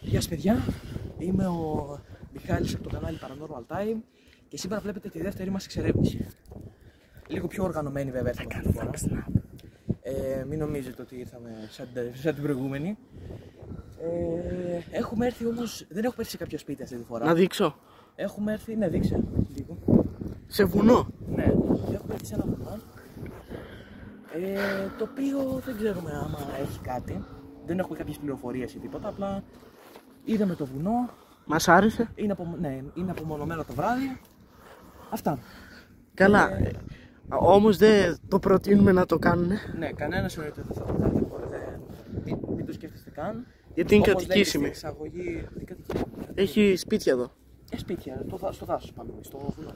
Γεια σας παιδιά, είμαι ο Μιχάλης από το κανάλι Paranormal Time και σήμερα βλέπετε τη δεύτερη μας εξερεύνηση. Λίγο πιο οργανωμένη βέβαια αυτή τη φορά. Μην νομίζετε ότι ήρθαμε σαν την προηγούμενη. Έχουμε έρθει όμως, δεν έχουμε έρθει σε κάποιο σπίτι αυτή τη φορά. Να δείξω. Έχουμε έρθει, ναι δείξε λίγο. Σε βουνό. Ναι, έχουμε έρθει σε ένα βουνό. Το οποίο δεν ξέρουμε άμα έχει κάτι. Δεν έχουμε κάποιες πληροφορίες ή τίποτα, απλά είδαμε το βουνό. Μας άρεσε. Είναι απομονωμένο το βράδυ. Αυτά. Καλά. Όμως δεν το προτείνουμε να το κάνουν. Ναι, κανένας εννοείται δεν θα το κάνει. Μην το σκέφτεστε καν. Γιατί είναι κατοικήσιμη. Έχει σπίτια εδώ. Σπίτια, στο δάσος πάμε, στο βουνό.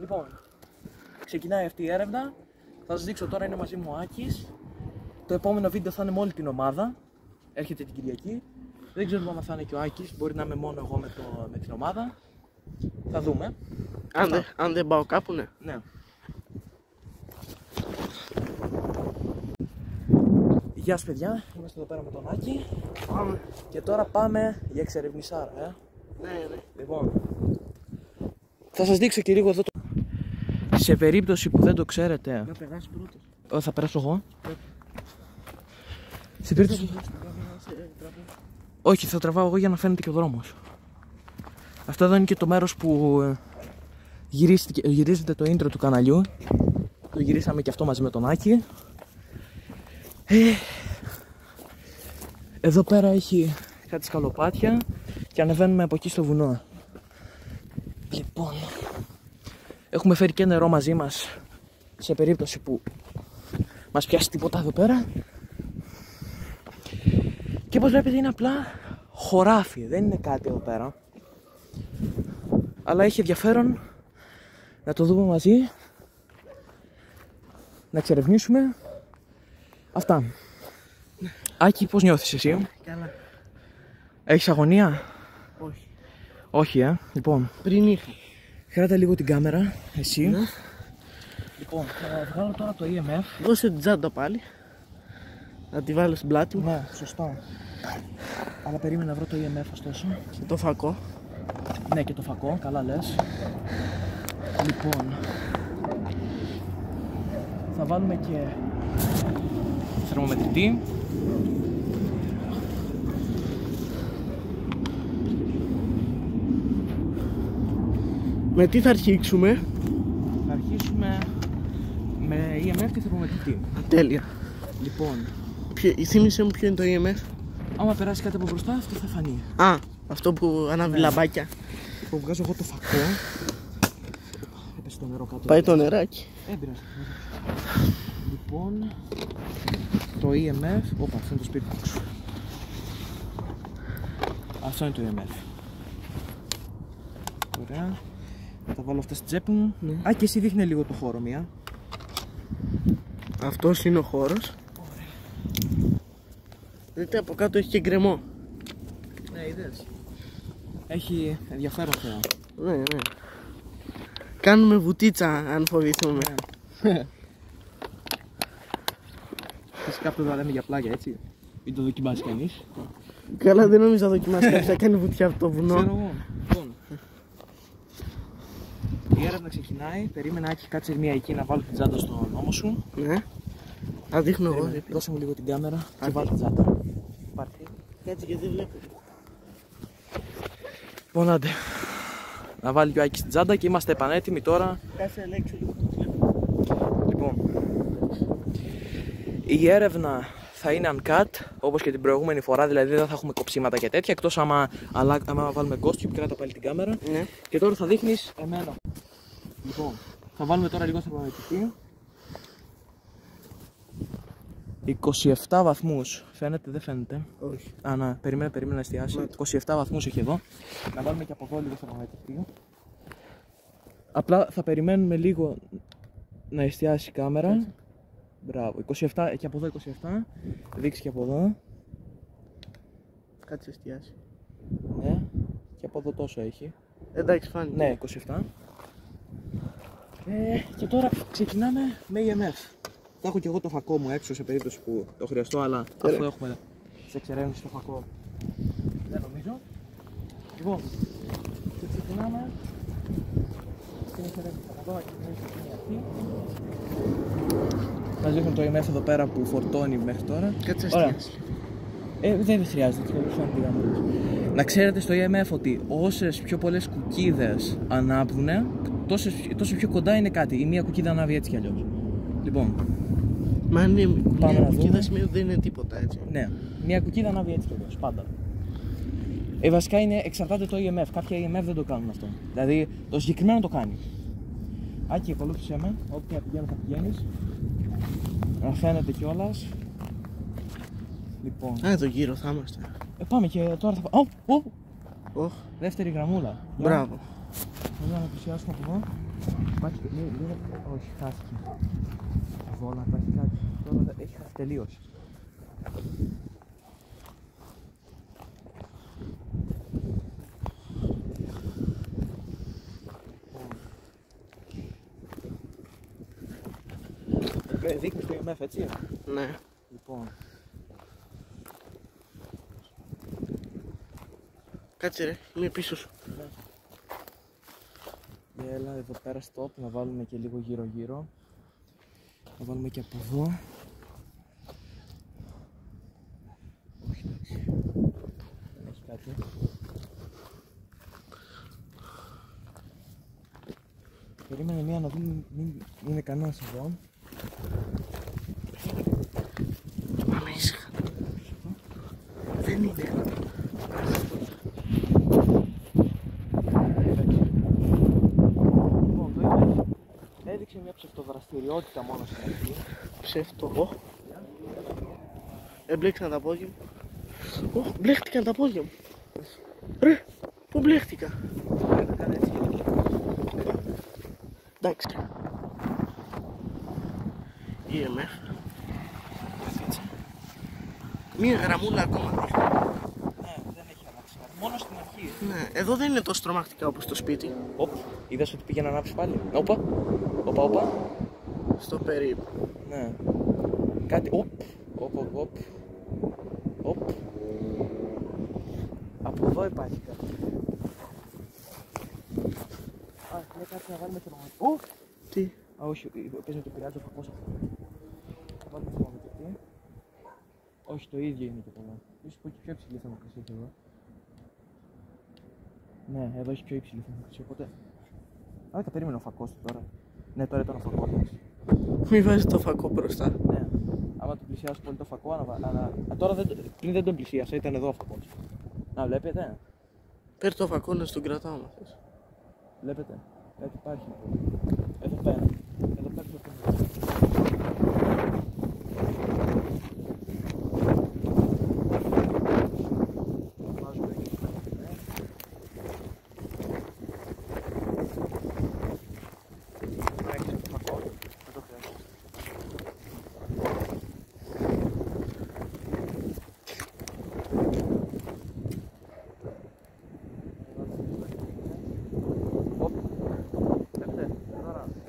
Λοιπόν, ξεκινάει αυτή η έρευνα. Θα σας δείξω τώρα, είναι μαζί μου ο Άκης. Το επόμενο βίντεο θα είναι με όλη την ομάδα. Έρχεται την Κυριακή. Δεν ξέρω αν θα είναι και ο Άκης. Μπορεί να είμαι μόνο εγώ με την ομάδα. Θα δούμε. Αν δεν πάω κάπου, ναι. Ναι. Γεια σας παιδιά, είμαστε εδώ πέρα με τον Άκη. Πάμε. Και τώρα πάμε για εξερευνησάρα. Ναι. Λοιπόν, θα σας δείξω και λίγο εδώ το... Σε περίπτωση που δεν το ξέρετε... Να περάσει πρώτος. Θα περάσω εγώ. Σε περίπτωση... Όχι, θα τραβάω εγώ για να φαίνεται και ο δρόμος. Αυτό εδώ είναι και το μέρος που γυρίζεται το intro του καναλιού. Το γυρίσαμε και αυτό μαζί με τον Άκη. Εδώ πέρα έχει κάτι σκαλοπάτια και ανεβαίνουμε από εκεί στο βουνό. Λοιπόν, έχουμε φέρει και νερό μαζί μας σε περίπτωση που μας πιάσει τίποτα εδώ πέρα. Και όπως βλέπετε είναι απλά χωράφι, δεν είναι κάτι εδώ πέρα. Αλλά έχει ενδιαφέρον να το δούμε μαζί, να εξερευνήσουμε. Αυτά. Άκη, πώς νιώθεις εσύ? Καλά. Έχεις αγωνία? Όχι. Όχι, Λοιπόν. Πριν είχα. Κράτα λίγο την κάμερα, εσύ. Ναι. Λοιπόν, θα βγάλω τώρα το EMF. Δώσε την τσάντα πάλι. Να τη βάλω στην πλάτη μου. Ναι, σωστά. Αλλά περίμενα να βρω το EMF ωστόσο. Και το φακό. Ναι, και το φακό, καλά λες. Λοιπόν, θα βάλουμε και θερμομετρητή. Με τι θα αρχίσουμε? Θα αρχίσουμε με EMF και θερμομετρητή. Τέλεια. Λοιπόν, Θύμισε μου ποιο είναι το EMF. άμα περάσει κάτι από μπροστά, αυτό θα φανεί. Α, αυτό που ανάβει λαμπάκια. Λοιπόν, βγάζω εγώ το φακό. Έπεσε το νερό κάτω. Πάει το νεράκι. Έμπειρας. Λοιπόν, το EMF. Όπα, αυτό είναι το σπίτι του. Αυτό είναι το EMF. Ωραία. Θα βάλω αυτά στη τσέπη μου. Ναι. Α, και εσύ δείχνε λίγο το χώρο μία. Αυτός είναι ο χώρος. Ωραία. Δείτε από κάτω έχει και γκρεμό. Ναι, είδες. Έχει ενδιαφέρον θεά. Ναι. Κάνουμε βουτίτσα αν φοβηθούμε. Ναι. Φυσικά αυτό το λέμε για πλάγια, έτσι. Μην το δοκιμάσει κανείς. Καλά, δεν νομίζω να δοκιμάσει κάποιος να κάνει βουτιά από το βουνό. Ξέρω εγώ. Λοιπόν, η έρευνα ξεκινάει. Περίμενα, Άκη, κάτσε μία εκεί να βάλω την τσάντα στον ώμο σου. Ναι. Θα δείχνω εγώ. Δώσε μου λίγο την κάμερα και βάλω την τσάντα. Πάρτε. Κάτσε και δεν βλέπω. Λοιπόν, άντε. Να βάλει και ο Άκης την τσάντα και είμαστε επανέτοιμοι τώρα. Κάτσε να ελέγξω λίγο το τηλέφωνο. Λοιπόν, η έρευνα θα είναι uncut, όπως και την προηγούμενη φορά, δηλαδή δεν θα έχουμε κοψίματα και τέτοια, εκτός άμα βάλουμε costume, κράτα πάλι την κάμερα. Ναι. Και τώρα θα δείχνεις εμένα. Λοιπόν, θα βάλουμε τώρα λίγο θερμομετρητή. 27 βαθμούς, φαίνεται, δεν φαίνεται. Όχι. Α, να, περίμενε να εστιάσει. 27 βαθμούς έχει εδώ. Να βάλουμε και από εδώ λίγο θερμομετρητή. Απλά θα περιμένουμε λίγο να εστιάσει η κάμερα. Έτσι. Μπράβο, 27 και από εδώ 27. Δείξει και από εδώ. Κάτσε εστιάσει. Ναι, και από εδώ τόσο έχει. Εντάξει, φάνηκε. Ναι, 27. Και τώρα ξεκινάμε με EMF. Θα έχω και εγώ το φακό μου έξω σε περίπτωση που το χρειαστώ, αλλά αυτό έχουμε σε εξερεύνηση στο φακό. Δεν νομίζω. Λοιπόν, και ξεκινάμε στην εξερεύνηση. Θα δω και την αρχή. Μας δείχνουν το EMF εδώ πέρα που φορτώνει μέχρι τώρα. Κάτσε εστιάσει. Δεν χρειάζεται, να ξέρετε στο EMF ότι όσες πιο πολλές κουκίδες ανάβουν, τόσο πιο κοντά είναι κάτι. Η μία κουκίδα ανάβει έτσι κι αλλιώς. Λοιπόν, μα είναι πάμε μια να κουκίδα δούμε. σημαίνει ότι δεν είναι τίποτα, έτσι. Ναι, μία κουκίδα ανάβει έτσι κι αλλιώς, πάντα. Βασικά εξαρτάται το EMF. Κάποια EMF δεν το κάνουν αυτό. Δηλαδή το συγκεκριμένο το κάνει. Άκη, ακολούθησέ με. Όποια πηγαίνω θα πηγαίνεις. Να φαίνεται κιόλας. Λοιπόν. Εδώ γύρω θα είμαστε. Πάμε και τώρα θα πάμε. Οχ. Δεύτερη γραμμούλα. Μπράβο. Θέλω να πλησιάσουμε από εδώ. Υπάρχει λίγο. Όχι, χάθηκε. Εδώ να υπάρχει κάτι. Τώρα έχει χάσει τελείως. Δείχνεις το EMF, έτσι. Ναι. Λοιπόν. Κάτσε ρε, είμαι πίσω σου. Έλα εδώ πέρα stop, να βάλουμε και λίγο γύρω γύρω. Να βάλουμε και από εδώ. Όχι, εντάξει. Δεν έχει κάτι. Περίμενε μία να δούμε, μην είναι κανένας εδώ. Πάμε ήσυχα. Δεν είναι. Έδειξε μια ψευτοδραστηριότητα μόνο στην αρχή. Ψεύτο. Εμπλέξαν τα πόδια μου. Μπλέχτηκαν τα πόδια μου. Ρε, πού μπλέχτηκα. Εντάξει. EMF. Μία γραμμούλα ακόμα. Ναι, δεν έχει ανάψει κάτι. Μόνο στην αρχή. Ναι, εδώ δεν είναι τόσο τρομακτικά όπως στο σπίτι. Οπ, είδες ότι πήγε να ανάψει πάλι. Όπα. Στο περίπου. Ναι. Κάτι. Οπ. Από εδώ υπάρχει κάτι. Α, λέει κάτι να βάλουμε θερμομετρητή. Τι. Α, όχι, πες με το πειράζει ο φακός αυτό. Θα βάλουμε θερμομετρητή. Όχι, το ίδιο είναι και πολλά. Ίσως πω και πιο υψηλή θερμοκρασία έχει εδώ. Ναι, εδώ έχει πιο υψηλή θερμοκρασία, οπότε... Αλλά περίμενε ο φακός του τώρα. Ναι, τώρα ήταν ο φακός. Μη βάζει το φακό μπροστά. Ναι. Άμα τον πλησιάσω πολύ το φακό, τώρα πριν δεν τον πλησίασα, ήταν εδώ ο φακός. Να, βλέπετε. Παίρνει το φακό να στον κρατάω, μα θες. Βλέπετε. Κάτι υπάρχει. Εδώ πέρα. Εδώ πέρα το πέρα.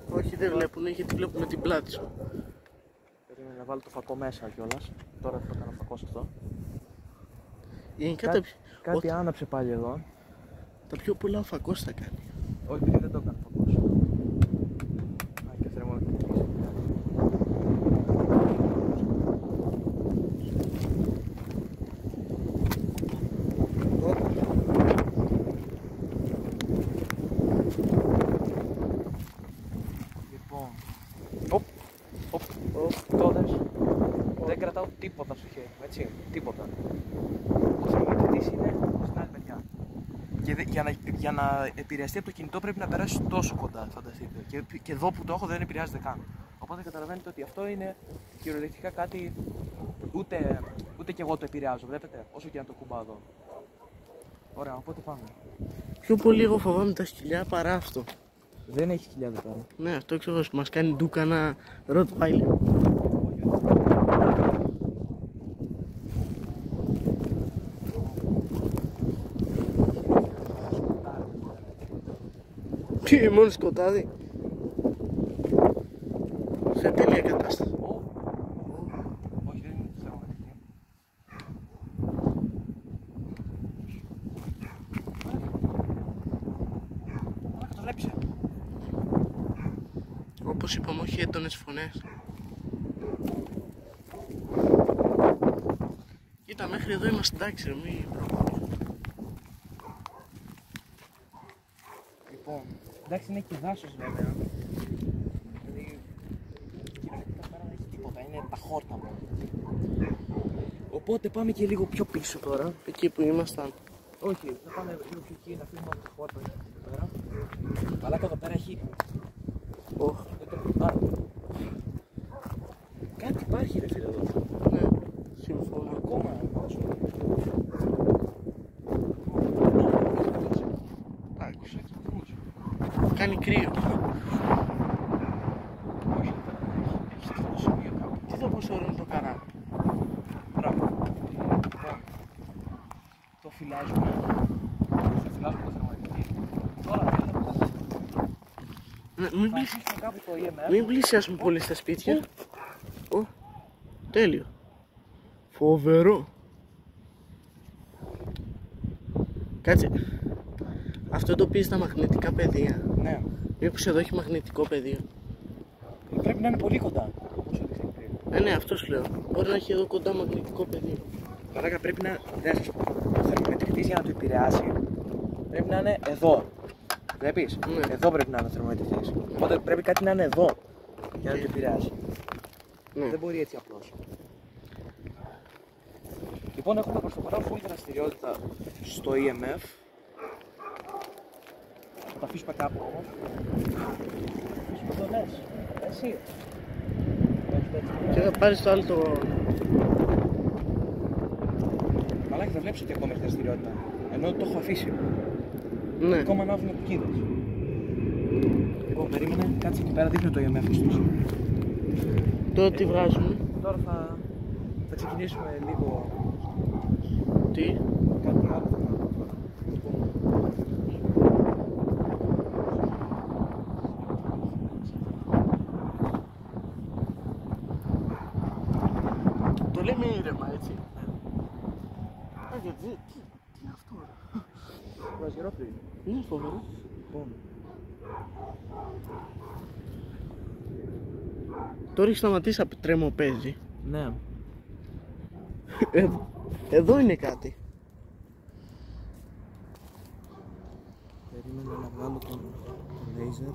Όχι, δεν βλέπουνε γιατί βλέπουνε την πλάτη σου. Περίμενε να βάλω το φακό μέσα κιόλας. Τώρα θα το κάνω φακό σε αυτό. Γενικά Κάτι άναψε πάλι εδώ. τα πιο πολλά ο φακός θα κάνει. Όχι, επειδή δεν το έκανα φακός. Α, και θερμοκριτής. Λοιπόν, τώρα δεν κρατάω τίποτα στο χέρι μου, έτσι, τίποτα. Ο θερμοκριτής είναι στην άλλη μεριά. Και για να επηρεαστεί από το κινητό πρέπει να περάσει τόσο κοντά, φανταστείτε. Και εδώ που το έχω δεν επηρεάζεται καν. Οπότε καταλαβαίνετε ότι αυτό είναι κυριολεκτικά κάτι ούτε κι εγώ το επηρεάζω, βλέπετε, όσο και να το κουμπάω εδώ. Ωραία, οπότε πάμε. Πιο πολύ εγώ φοβάμαι τα σκυλιά παρά αυτό. Δεν έχει σκυλιά εδώ πέρα. Ναι, αυτό ξέρω, μας κάνει ντούκα ένα Rottweiler. Τι, μόνο σκοτάδι. Σε τέλεια κατάσταση. Όχι, δεν είναι θερμοκριτή. Καταστρέψε. Όπως είπαμε, όχι έντονες φωνές. Κοίτα, μέχρι εδώ είμαστε εντάξει, μην προχωρήσουμε. Λοιπόν, εντάξει είναι και δάσος βέβαια. Δηλαδή, κυριολεκτικά πέρα δεν έχει τίποτα, είναι τα χόρτα μου. Οπότε πάμε και λίγο πιο πίσω τώρα. Εκεί που ήμασταν. Όχι, θα πάμε λίγο πιο εκεί, να αφήσουμε από τα χόρτα εδώ πέρα. Αλλά εδώ πέρα έχει... Κάτι υπάρχει ρε φίλε εδώ. Ναι, συμφωνώ. Ακόμα, ας πούμε. Εντάξει. Κάνει κρύο. Όχι, έχει αυτό το σημείο κάπου. Τι θα πόσο ωραίο είναι το καράβι. Μπράβο. Το φυλάζουμε. Το φυλάζουμε το θερμοκριτή. Τώρα θέλουμε Ναι, να αφήσουμε κάπου το EMF. μην πλησιάσουμε πολύ στα σπίτια. Τέλειο. Φοβερό. Κάτσε. Αυτό το πει στα μαγνητικά πεδία. Ναι. Μήπως εδώ έχει μαγνητικό πεδίο. Πρέπει να είναι πολύ κοντά. Ναι, αυτό σου λέω. Μπορεί να έχει εδώ κοντά μαγνητικό πεδίο. Μαλάκα πρέπει να. Δεν σας πω. Ο θερμομετρητής για να το επηρεάσει πρέπει να είναι εδώ. Βλέπεις? Ναι. Εδώ πρέπει να είναι ο θερμομετρητής. Οπότε πρέπει κάτι να είναι εδώ για να το επηρεάσει. Ναι. Δεν μπορεί έτσι απλώς. Λοιπόν, έχουμε προς το παρόν full δραστηριότητα στο EMF. Θα το αφήσουμε κάπου όμως. Θα αφήσουμε εδώ, λες. Εσύ. Και θα πάρεις το άλλο το... Μαλάκα, θα βλέπεις ότι ακόμα έχει δραστηριότητα. Ενώ το έχω αφήσει. Ναι. Ακόμα ανάβουν κουκίδες. Λοιπόν, περίμενε, κάτσε εκεί πέρα, δείχνει το EMF ωστόσο. Τώρα τι βγάζουμε. Τώρα θα ξεκινήσουμε λίγο Τι. κάτι άλλο. Το λέμε ήρεμα, έτσι. Γιατί, τι είναι αυτό, ρε. Βραζιερόπλοιο είναι. Είναι φοβερό. Λοιπόν, Τώρα έχει σταματήσει από τρεμοπέζι. ναι. Εδώ είναι κάτι. Περίμενα να βγάλω το laser.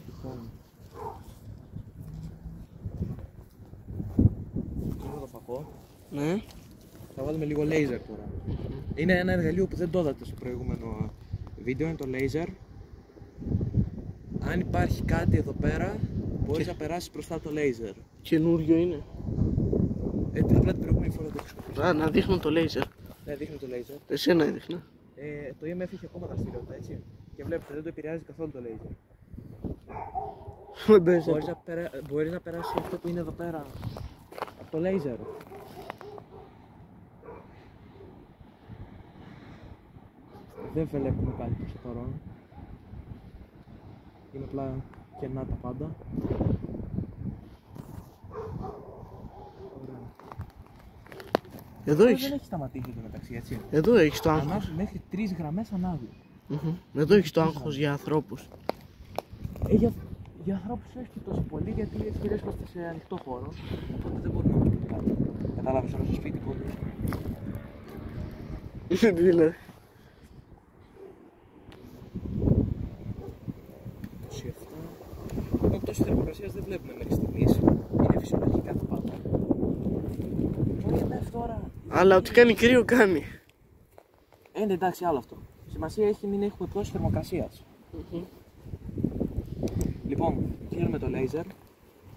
Λοιπόν. Κλείνω το φακό. Ναι. Θα βάλουμε λίγο laser τώρα. Είναι ένα εργαλείο που δεν το είδατε στο προηγούμενο βίντεο, είναι το laser. Αν υπάρχει κάτι εδώ πέρα, μπορείς να περάσεις μπροστά το laser. Καινούριο είναι. Απλά την προηγούμενη φορά το χρησιμοποιήσω. Α, να δείχνω το laser. Ναι, δείχνει το laser. Εσένα έδειχνα. Το EMF έχει ακόμα δραστηριότητα, έτσι. Και βλέπετε, δεν το επηρεάζει καθόλου το laser. Μπορείς να περάσεις αυτό που είναι εδώ πέρα από το laser. Δεν βλέπουμε κάτι προς το παρόν. Είναι απλά κενά τα πάντα. Εδώ Δεν έχεις. έχει σταματήσει το μεταξύ, έτσι. Εδώ έχεις το άγχος. Ανάβει μέχρι 3 γραμμές ανάβει. Εδώ έχεις το άγχος για ανθρώπους. Για ανθρώπους όχι και τόσο πολύ, γιατί ευκαιρίες είμαστε σε ανοιχτό χώρο. Οπότε δεν μπορούμε να πούμε κάτι. Κατάλαβες όλο στο σπίτι κόντου. Τι δηλαδή. 27. Πτώση θερμοκρασίας δεν βλέπουμε μέχρι στιγμής. Είναι φυσιολογικά τα πάντα. Όχι, τώρα. Αλλά ότι κάνει κρύο κάνει. Εντάξει, άλλο αυτό. Σημασία έχει μην έχουμε πτώση θερμοκρασίας. Λοιπόν, κλείνουμε το λέιζερ.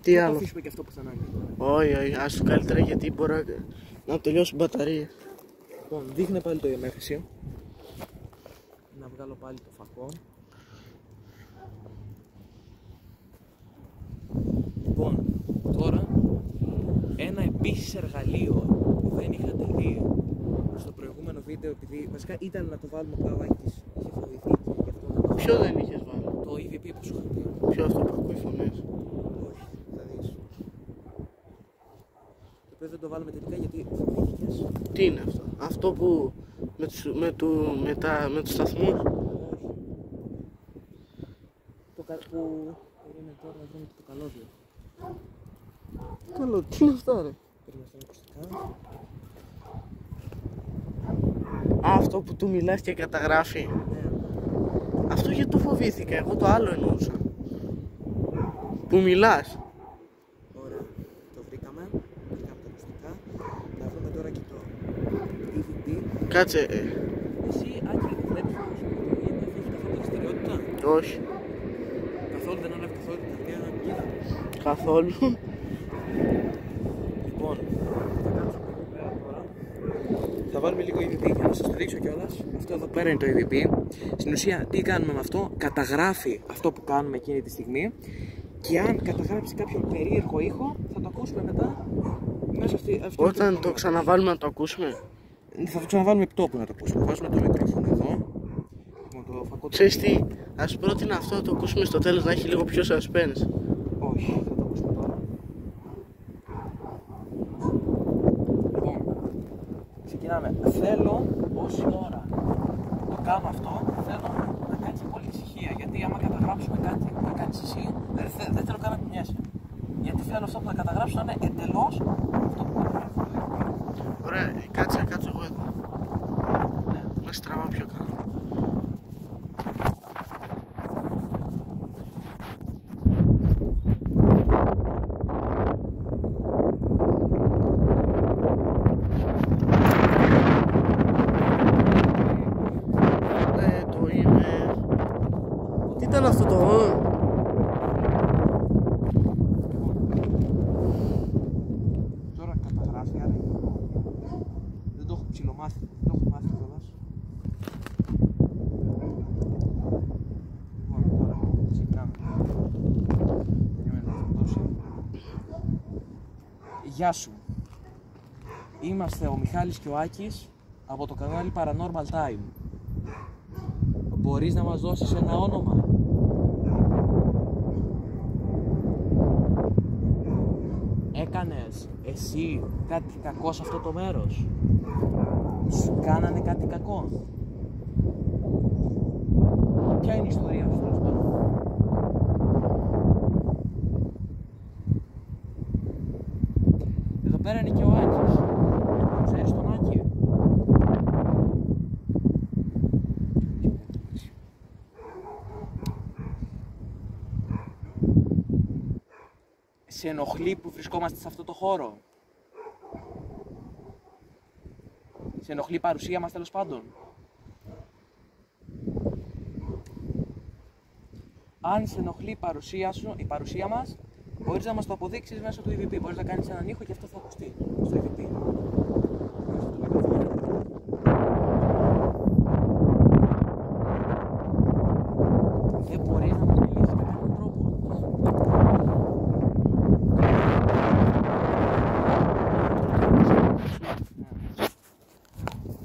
Τι Θα το άλλο. αφήσουμε και αυτό που θα ανάγκη. Όχι, ας το καλύτερα γιατί μπορεί να τελειώσει η μπαταρία. Λοιπόν, δείχνε πάλι το εμέφυσιο. Να βγάλω πάλι το φακό. Λοιπόν, τώρα ένα επίσης εργαλείο που δεν είχα δει στο προηγούμενο βίντεο, επειδή βασικά ήταν να το βάλουμε απλά ο Άκης είχε φοβηθεί και γι' αυτό δεν το... Ποιο δεν είχες βάλει. Το EVP που σου είχα πει. Ποιο αυτό που ακούει φωνές. Όχι, θα δεις. Το οποίο δεν το βάλουμε τελικά γιατί φοβήθηκες. Τι είναι αυτό. Αυτό που με τους σταθμούς. Όχι. Το που... Περίμενε τώρα να δούμε το καλώδιο. Καλό, τι είναι αυτό ρε. Περίμενε στα ακουστικά. Αυτό που του μιλάς και καταγράφει. Ναι. Αυτό γιατί το φοβήθηκα, εγώ το άλλο εννοούσα. Που μιλάς. Ωραία, το βρήκαμε. Βρήκαμε τα ακουστικά. Να βρούμε τώρα και το EVP. Κάτσε, Εσύ, Άκη, βλέπεις πως το EMF έχει καθόλου δραστηριότητα. όχι. Καθόλου δεν ανάβει καθόλου την καρδιά να κοίτα. Καθόλου. Λοιπόν, θα κάτσουμε εδώ πέρα τώρα. Θα βάλουμε λίγο EVP για να σας το δείξω κιόλας. Αυτό εδώ πέρα είναι το EVP. Στην ουσία, τι κάνουμε με αυτό, καταγράφει αυτό που κάνουμε εκείνη τη στιγμή. Και αν καταγράψει κάποιον περίεργο ήχο, θα το ακούσουμε μετά μέσα αυτή. Όταν το ξαναβάλουμε να το ακούσουμε. Θα το ξαναβάλουμε επιτόπου να το ακούσουμε. Βάζουμε το μικρόφωνο εδώ. Λοιπόν, το φακό. Ξέρεις τι, ας πρότεινα αυτό να το ακούσουμε στο τέλος να έχει λίγο πιο suspense. Όχι, θα το ακούσουμε τώρα. Λοιπόν, ξεκινάμε. Θέλω όση ώρα το κάνω αυτό, θέλω να κάνεις πολύ ησυχία. Γιατί άμα καταγράψουμε κάτι που κάνεις εσύ, δεν θέλω καν να κουνιέσαι. Γιατί θέλω αυτό που θα καταγράψω να είναι εντελώς αυτό που καταγράφω. Ωραία, κάτσε εγώ εδώ. Να στραβάω πιο καλά. Το είμαι. Τι ήταν αυτό το Τώρα καταγράφει, άρα δεν το έχω ψιλομάθει, δεν το έχω μάθει κιόλας. Λοιπόν, τώρα ξεκινάμε. Περίμενε να φορτώσει. Γεια σου. Είμαστε ο Μιχάλης και ο Άκης από το κανάλι Paranormal Time. Μπορείς να μας δώσεις ένα όνομα? Έκανες εσύ κάτι κακό σε αυτό το μέρος? Σου κάνανε κάτι κακό? Ποια είναι η ιστορία σου, τέλος πάντων? Εδώ πέρα είναι και ο Άκης. Ξέρεις τον Άκη? Σε ενοχλεί που βρισκόμαστε σε αυτό το χώρο? Σε ενοχλεί η παρουσία μας, τέλος πάντων? Αν σε ενοχλεί η παρουσία μας, μπορείς να μας το αποδείξεις μέσω του EVP. Μπορείς να κάνεις έναν ήχο και αυτό θα ακουστεί στο EVP. Δεν μπορείς να μας μιλήσεις με κάποιον τρόπο?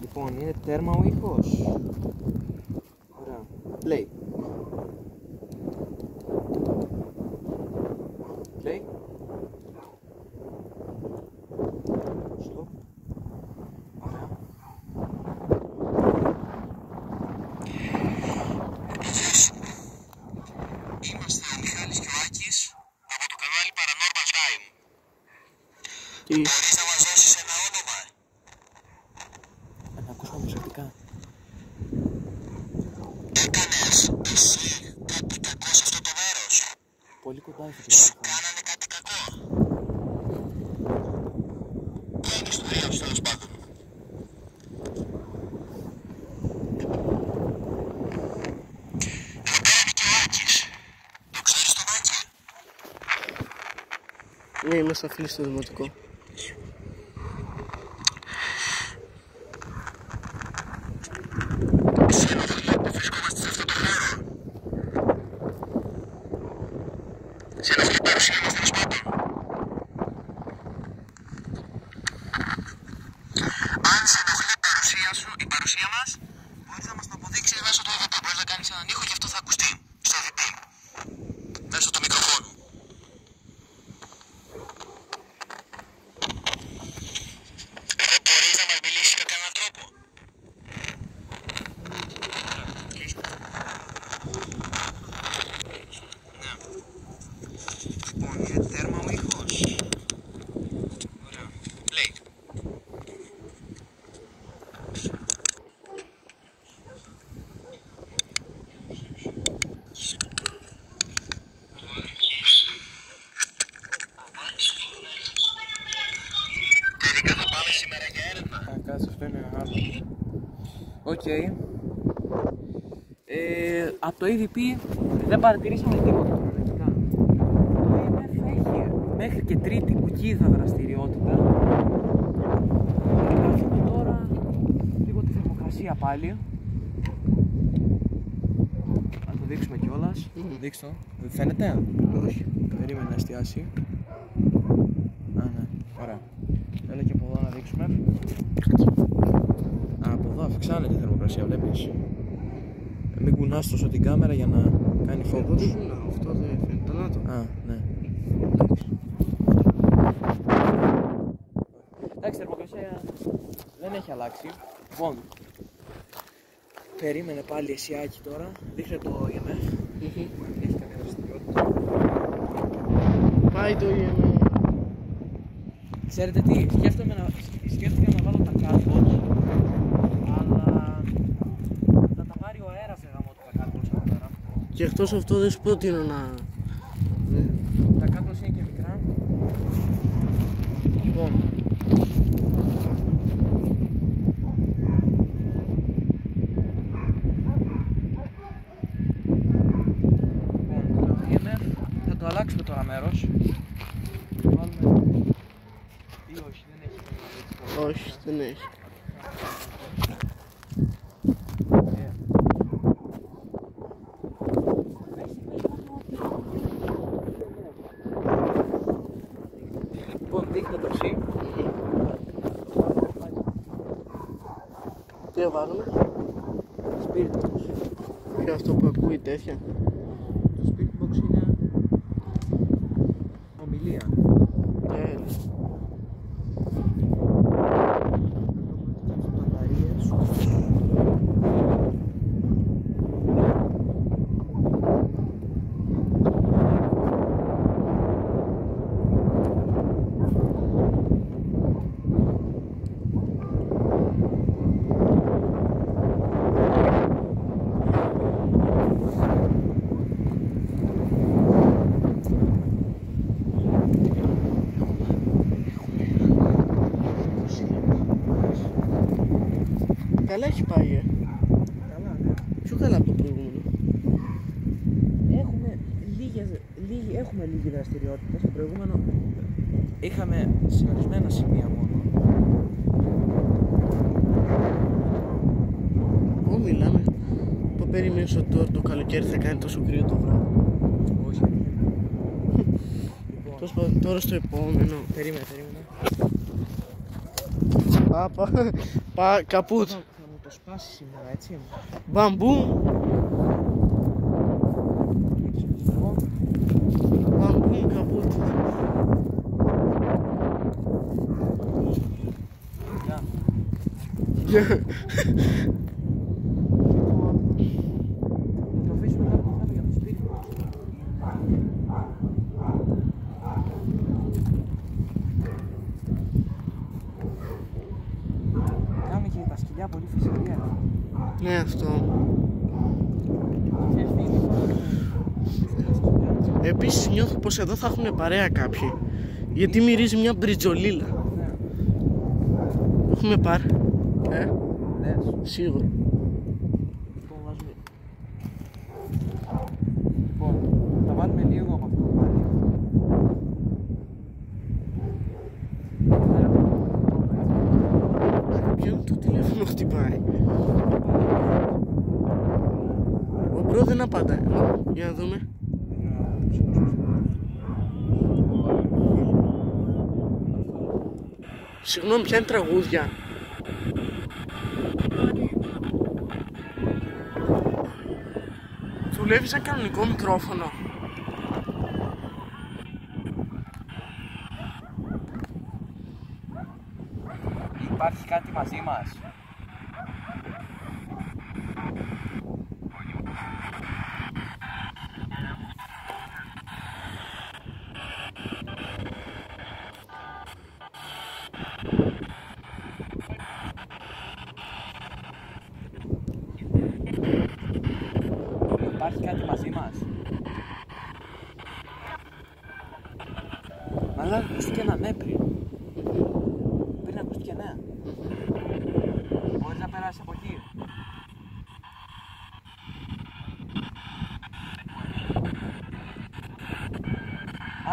Λοιπόν, είναι τέρμα ο ήχος. Ωραία. Play. Play. Stop. Μιχάλης και ο Άκης από το κανάλι Paranormal Time. Τι? Μπορείς να μας δώσεις ένα όνομα? Να ακούσουμε μουσικά. Έκανες εσύ κάτι κακό σε αυτό το μέρος? Πολύ κοντά η φωτογραφία. Σου κάνανε κάτι κακό? Ποια είναι η ιστορία τους τέλος πάντων? Ναι, είμαστε φίλοι στο δημοτικό. Σε ενοχλεί η παρουσία μας τέλος πάντων? Αν σε ενοχλεί η παρουσία μας, μπορείς να μας το αποδείξεις μέσω του EVP. Μπορείς να κάνεις έναν ήχο και αυτό θα ακουστεί στο EVP, μέσω του μικροφόνου. Μπορείς να μας μιλήσεις με κανέναν τρόπο? Λοιπόν, είναι τέρμα ο ήχος. Ωραία. Play. Τελικά θα πάμε σήμερα για έρευνα. Κάτσε, αυτό είναι άλλο. Οκ. Από το EVP δεν παρατηρήσαμε τίποτα πραγματικά. Το EMF έχει μέχρι και τρίτη κουκίδα δραστηριότητα. Γράφουμε τώρα λίγο τη θερμοκρασία πάλι. Να το δείξουμε κιόλας. Δείξτε το. Δεν φαίνεται? Όχι. Περίμενε να εστιάσει. Α, ναι. Ωραία. Έλα και από εδώ να δείξουμε. Α, από εδώ αυξάνεται η θερμοκρασία, βλέπεις. Μην κουνάς τόσο την κάμερα για να κάνει Εγώ focus. δεν είναι, αυτό δεν φαίνεται. Να το. Α, ναι. Εντάξει, η θερμοκρασία δεν έχει αλλάξει. Λοιπόν, περίμενε πάλι εσύ Άκη τώρα. Δείχνε το EMF. Έχει καμία δραστηριότητα. Πάει το EMF. Ξέρετε τι, σκέφτηκα να βάλω τα cardboard, αλλά θα τα πάρει ο αέρας γάμο τα cardboard εδώ πέρα. Και εκτός αυτό δεν σου πρότεινα να... Τα cardboard είναι και μικρά. Λοιπόν, το EMF θα το αλλάξουμε τώρα μέρος. Βάλουμε... ή όχι, δεν έχει έτσι. Όχι, δεν έχει. Λοιπόν, δείχνε το ψή. Τι θα βάλουμε? Spirit box. Και αυτό που ακούει τέτοια. Το spirit box είναι ομιλία. Καλά έχει πάει, Καλά, ναι. Πιο καλά από το προηγούμενο. Έχουμε λίγη δραστηριότητα. Στο προηγούμενο είχαμε συνορισμένα σημεία μόνο. Πού μιλάμε? Πού περιμένεις ότι τώρα το καλοκαίρι θα κάνει τόσο κρύο το βράδυ? Όχι. Λοιπόν, Τώρα στο επόμενο. περίμενε. Καπούτ. Θα μου το σπάσει σήμερα, έτσι. Μπαμπούμ. Μπαμπούμ καπούτ. Γεια. Θα το αφήσουμε κάτω για το σπίτι. παιδιά, πολύ φυσιολογία. Ναι, αυτό. Ξέρεις τι είναι αυτό. Επίσης νιώθω πως εδώ θα έχουν παρέα κάποιοι. Γιατί μυρίζει μια μπριτζολίλα. Ναι. Έχουμε πάρ. Ναι. Σίγουρα. Λοιπόν, βάζουμε. Λοιπόν, θα βάλουμε λίγο από αυτό πάλι. Ποιον το τηλέφωνο χτυπάει. Ο μπρο δεν απαντάει. Για να δούμε. Συγγνώμη, ποια είναι τραγούδια. Δουλεύει σαν κανονικό μικρόφωνο. Υπάρχει κάτι μαζί μας. Υπάρχει κάτι μαζί μας. Αλλά ακούστηκε ένα ναι πριν. Πριν ακούστηκε ναι. Μπορείς να περάσεις από εκεί.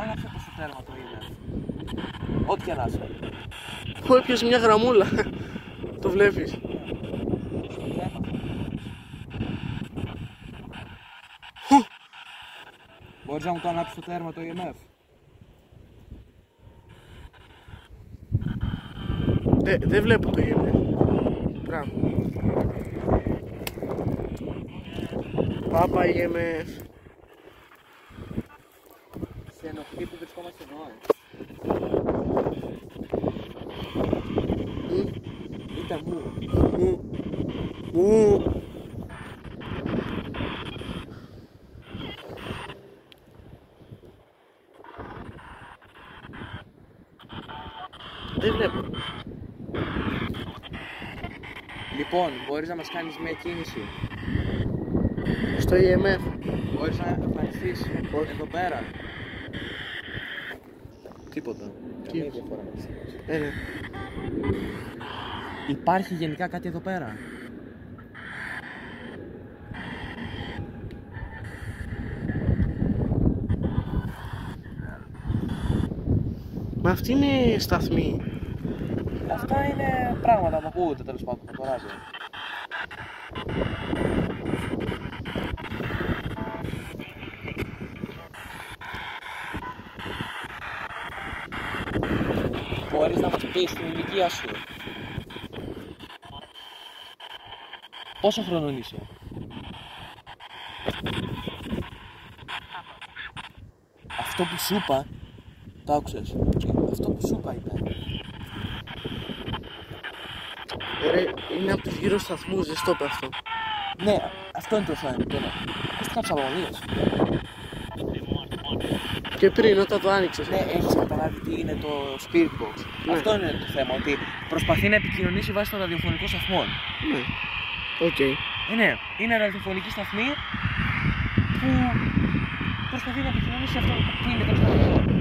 Άλλαξε το στο τέρμα το είναι. Ό,τι και να είσαι. Που έπιασε μια γραμμούλα. Το βλέπεις. Μπορείς να μου το ανάψεις το τέρμα το EMF. Δεν βλέπω το γεμέ. Μπράβο. Πάπα γεμέ. Σε ενοχλεί που βρισκόμαστε εδώ, Είτε μου. Μου. Δεν βλέπω. Λοιπόν, μπορείς να μας κάνεις μια κίνηση. Στο EMF. Μπορείς να εμφανιστείς εδώ πέρα. Τίποτα. Καμία διαφορά. Ναι. Υπάρχει γενικά κάτι εδώ πέρα. Μα αυτή είναι σταθμή. Αυτά είναι πράγματα που ακούγονται τέλος πάντων από το ράδιο. Μπορείς να μας πεις την ηλικία σου. Πόσο χρονών είσαι? Αυτό που σου είπα, το άκουσες? Αυτό που σου είπα είπε. Είναι από τους γύρω σταθμούς, δεν στο είπε αυτό. Ναι, αυτό είναι το θέμα τώρα. Ακούστηκαν ψαλμονίες. Και πριν όταν το άνοιξες. Ναι, έχεις καταλάβει τι είναι το Spirit Box. Ναι. Αυτό είναι το θέμα, ότι προσπαθεί να επικοινωνήσει βάσει των ραδιοφωνικών σταθμών. Ναι. Οκ. Ναι, είναι ραδιοφωνική σταθμή που προσπαθεί να επικοινωνήσει αυτό που είναι τέλος πάντων εδώ.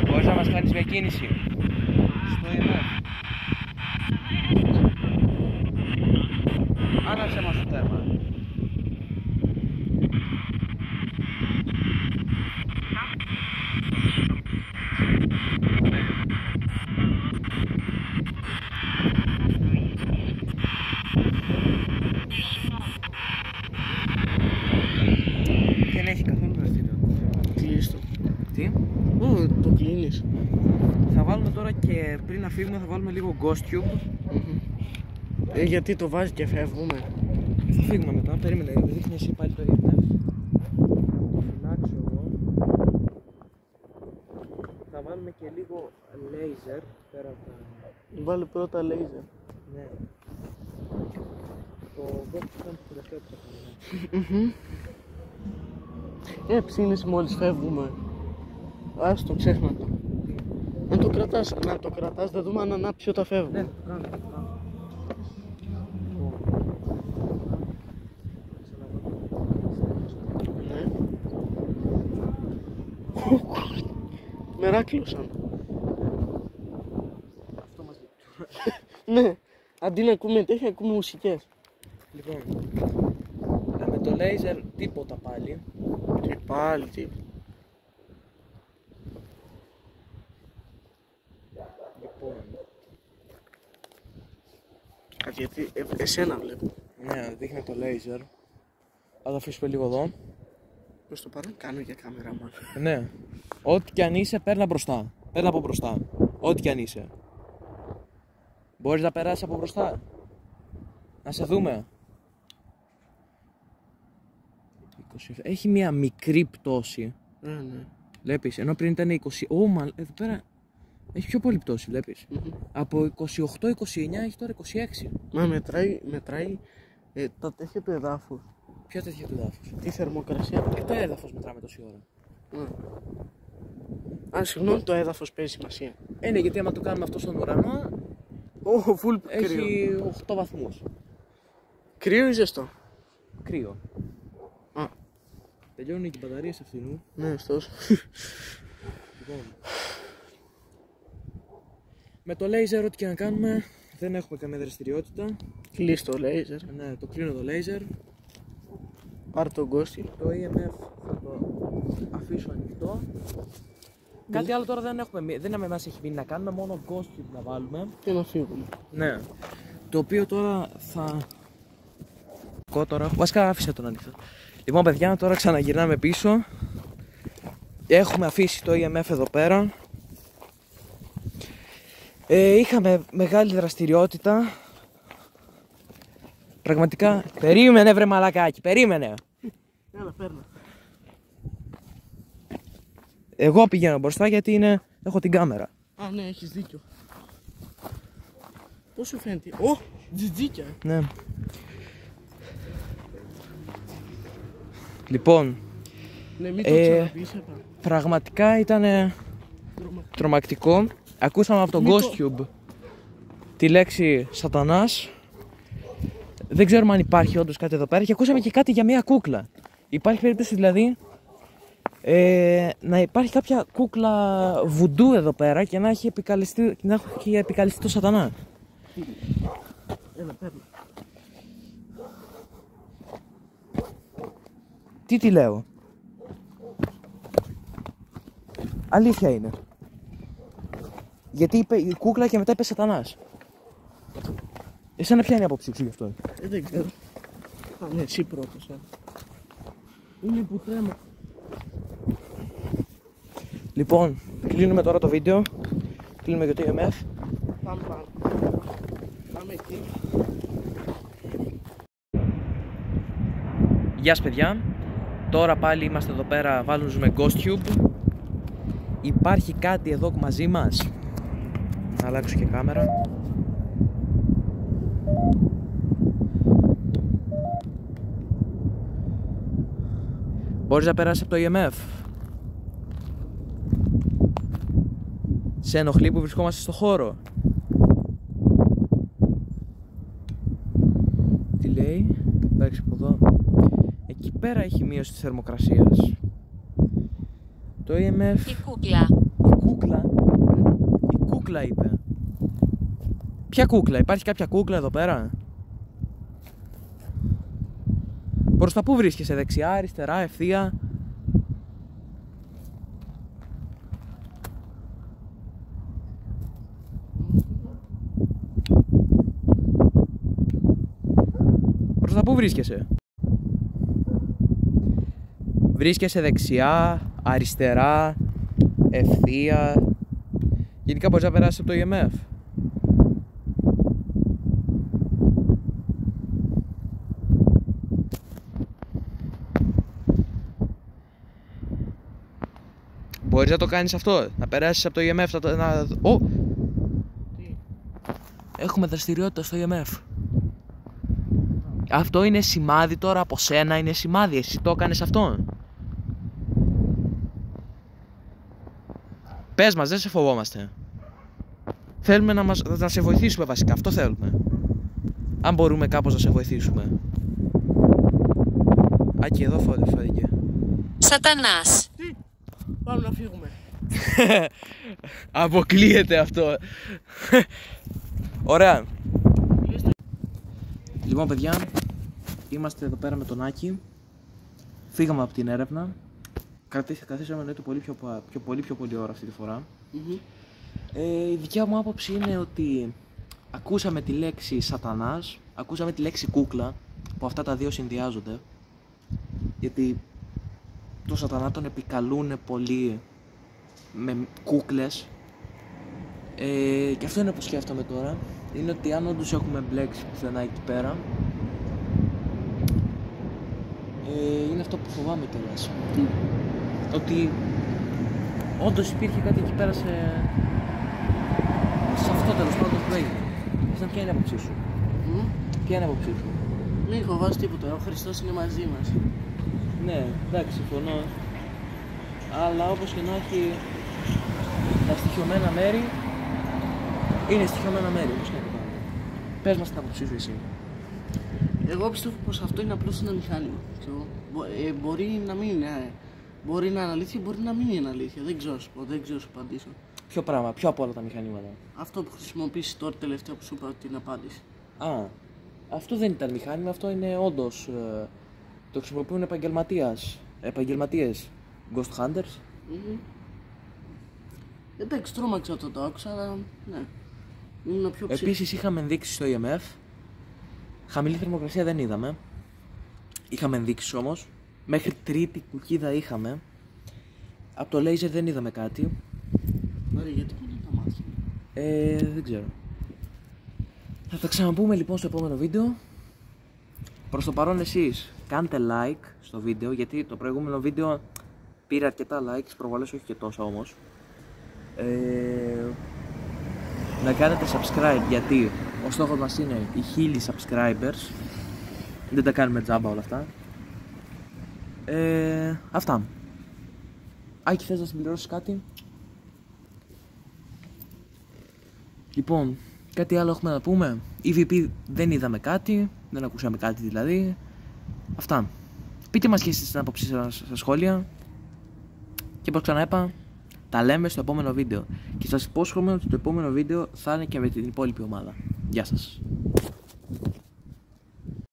Μπορείς να μας κάνεις μια κίνηση στο EMF. Άναψε μας το τέρμα. Δεν έχει καθόλου δραστηριότητα. Κλείστο. Τι? Το κλείνεις. Θα βάλουμε τώρα και πριν να φύγουμε θα βάλουμε λίγο Ghost Tube. Γιατί το βάζει και φεύγουμε. Θα φύγουμε μετά, περίμενε, δείχνει εσύ πάλι το EMF. Θα φυλάξω εγώ. Θα βάλουμε και λίγο laser πέρα από τα... Βάλε πρώτα laser. Ναι. Το Ghost Tube ήταν το τελευταίο που θα κάνουμε. Ψήνεις μόλις φεύγουμε. Ας το ξέχνα το. Να το κρατάς, θα δούμε αν ανάψει όταν φεύγουμε. Ναι, το κάνω. Ναι. Μεράκλωσαν. Αυτό μας λέει. Ναι, αντί να ακούμε τέτοια, ακούμε μουσικές. Λοιπόν, με το λέιζερ τίποτα πάλι. Και πάλι τίποτα. Λοιπόν, Γιατί εσένα βλέπω. ναι, δείχνει το λέιζερ. Θα το αφήσουμε λίγο εδώ. Προς το παρόν κάνω για κάμερα μάλλον. Ναι. Ό,τι κι αν είσαι, παίρνα μπροστά. Παίρνα από μπροστά. Ό,τι κι αν είσαι. Μπορείς να περάσεις από μπροστά. Να σε δούμε. 27. Έχει μια μικρή πτώση. Ναι. Βλέπεις, ενώ πριν ήταν 20. Εδώ πέρα έχει πιο πολύ πτώση, βλέπεις. Από 28-29 έχει τώρα 26. Μα μετράει τα τέτοια του εδάφους. Ποια τέτοια του εδάφους. Τη θερμοκρασία. Το έδαφος μετράμε τόση ώρα. Α, συγγνώμη, το έδαφος παίζει σημασία. Ναι, γιατί άμα το κάνουμε αυτό στον ουρανό, Φουλ κρύο. έχει 8 βαθμούς. Κρύο ή ζεστό? Κρύο. Α, Τελειώνουν και οι μπαταρίες αυτού. ναι, ωστόσο. Λοιπόν. Με το laser, ό,τι και να κάνουμε, δεν έχουμε καμία δραστηριότητα. Κλείς το λέιζερ. Ναι, το κλείνω το laser. Πάρ' τον Ghosttube. Το EMF θα το αφήσω ανοιχτό. Κάτι άλλο τώρα δεν έχουμε, δεν μας έχει μείνει να κάνουμε, μόνο Ghosttube να βάλουμε. Και να φύγουμε. Ναι. Το οποίο τώρα θα... Βασικά άφησε τον ανοιχτό. Λοιπόν παιδιά, τώρα ξαναγυρνάμε πίσω. Έχουμε αφήσει το EMF εδώ πέρα. Είχαμε μεγάλη δραστηριότητα. Πραγματικά. Περίμενε βρε μαλακάκι, περίμενε. Έλα, παίρνω. Εγώ πηγαίνω μπροστά γιατί έχω την κάμερα. Α, ναι, έχεις δίκιο. Πώς σου φαίνεται? Τζιτζίκια. Ναι. Λοιπόν, Ναι, μην το ξαναπείς, πραγματικά ήταν τρομακτικό. Ακούσαμε από τον Ghosttube τη λέξη σατανάς. Δεν ξέρουμε αν υπάρχει όντως κάτι εδώ πέρα. Και ακούσαμε και κάτι για μια κούκλα. Υπάρχει περίπτωση δηλαδή να υπάρχει κάποια κούκλα βουντού εδώ πέρα και να έχει επικαλεστεί το σατανά. Έλα, παίρνω. Τι λέω. Αλήθεια είναι. Γιατί είπε η κούκλα και μετά είπε σατανάς. Εσένα ποια είναι η άποψή σου γι' αυτό? Δεν ξέρω. Α, ναι, εσύ πρώτος. Είναι που τρέμω. Λοιπόν, κλείνουμε τώρα το βίντεο. Κλείνουμε για το EMF. Πάμε. Πάμε εκεί. Γεια σας παιδιά. Τώρα πάλι είμαστε εδώ πέρα, βάλουμε Ghosttube. Υπάρχει κάτι εδώ μαζί μας. Να αλλάξω και κάμερα. Μπορείς να περάσεις από το EMF? Σε ενοχλεί που βρισκόμαστε στο χώρο? Τι λέει? Εντάξει από εδώ. Εκεί πέρα έχει μείωση της θερμοκρασίας. Το EMF... Η κούκλα. Η κούκλα? Η κούκλα είπε. Ποια κούκλα? Υπάρχει κάποια κούκλα εδώ πέρα? Προς τα πού βρίσκεσαι? Δεξιά, αριστερά, ευθεία? Προς τα πού βρίσκεσαι? Βρίσκεσαι δεξιά, αριστερά, ευθεία? Γενικά μπορείς να περάσεις από το EMF? Μπορείς να το κάνεις αυτό, να περάσεις από το EMF, Έχουμε δραστηριότητα στο EMF. Αυτό είναι σημάδι τώρα από σένα, είναι σημάδι, εσύ το έκανες αυτό? Πες μας, δεν σε φοβόμαστε. Θέλουμε να σε βοηθήσουμε βασικά, αυτό θέλουμε. Αν μπορούμε κάπως να σε βοηθήσουμε. Άκη, εδώ φάγηκε. Σατανάς. Τι, πάμε να φύγουμε. Αποκλείεται αυτό. Ωραία. Λοιπόν, παιδιά, είμαστε εδώ πέρα με τον Άκη. Φύγαμε από την έρευνα. Καθίσαμε εννοείται πιο πολύ ώρα αυτή τη φορά. Η δικιά μου άποψη είναι ότι ακούσαμε τη λέξη σατανάς, ακούσαμε τη λέξη κούκλα, που αυτά τα δύο συνδυάζονται. Γιατί το σατανά τον επικαλούν πολύ με κούκλες. Και αυτό είναι που σκέφτομαι τώρα. Είναι ότι αν όντως έχουμε μπλέξει πουθενά εκεί πέρα, είναι αυτό που φοβάμαι κιόλας. Ότι όντως υπήρχε κάτι εκεί πέρα σε αυτό τέλος πάντων που έγινε. Εσένα ποια είναι η άποψή σου? Ποια είναι η άποψή σου? Μην φοβάσαι τίποτα, ο Χριστός είναι μαζί μας. Ναι, εντάξει, συμφωνώ. Αλλά όπως και να έχει, τα στοιχειωμένα μέρη είναι στοιχειωμένα μέρη, όπως και να το κάνουμε. Πες μας την άποψή σου εσύ. Εγώ πιστεύω πως αυτό είναι απλώς ένα μηχάνημα. Μπορεί να μην είναι. Μπορεί να είναι αλήθεια, μπορεί να μην είναι αλήθεια. Δεν ξέρω σου απαντήσω. Ποιο πράγμα, ποιο από όλα τα μηχανήματα? Αυτό που χρησιμοποιήσει τώρα τελευταία που σου είπα την απάντηση. Α, αυτό δεν ήταν μηχάνημα, αυτό είναι όντως. Το χρησιμοποιούν επαγγελματίες. Ghost Hunters. Εντάξει, τρόμαξα όταν το άκουσα, αλλά ναι. Ήμουν πιο ψήφι. Επίσης είχαμε ενδείξεις στο EMF. Χαμηλή θερμοκρασία δεν είδαμε. Είχαμε ενδείξεις όμως. Μέχρι τρίτη κουκίδα είχαμε. Από το λέιζερ δεν είδαμε κάτι. Ωραία, γιατί πάνε τα μάτια? Δεν ξέρω. Θα τα ξαναπούμε λοιπόν στο επόμενο βίντεο. Προς το παρόν εσείς κάντε like στο βίντεο, γιατί το προηγούμενο βίντεο πήρε αρκετά likes, προβολές όχι και τόσα όμως. Να κάνετε subscribe, γιατί ο στόχος μας είναι οι 1000 subscribers. Δεν τα κάνουμε τζάμπα όλα αυτά. Αυτά. Άκη, θες να συμπληρώσεις κάτι? Λοιπόν, κάτι άλλο έχουμε να πούμε? EVP δεν είδαμε κάτι, δεν ακούσαμε κάτι δηλαδή. Αυτά. Πείτε μας και εσείς την άποψή σας στα σχόλια. Και όπως ξαναέπα, τα λέμε στο επόμενο βίντεο. Και σας υπόσχομαι ότι το επόμενο βίντεο θα είναι και με την υπόλοιπη ομάδα. Γεια σας.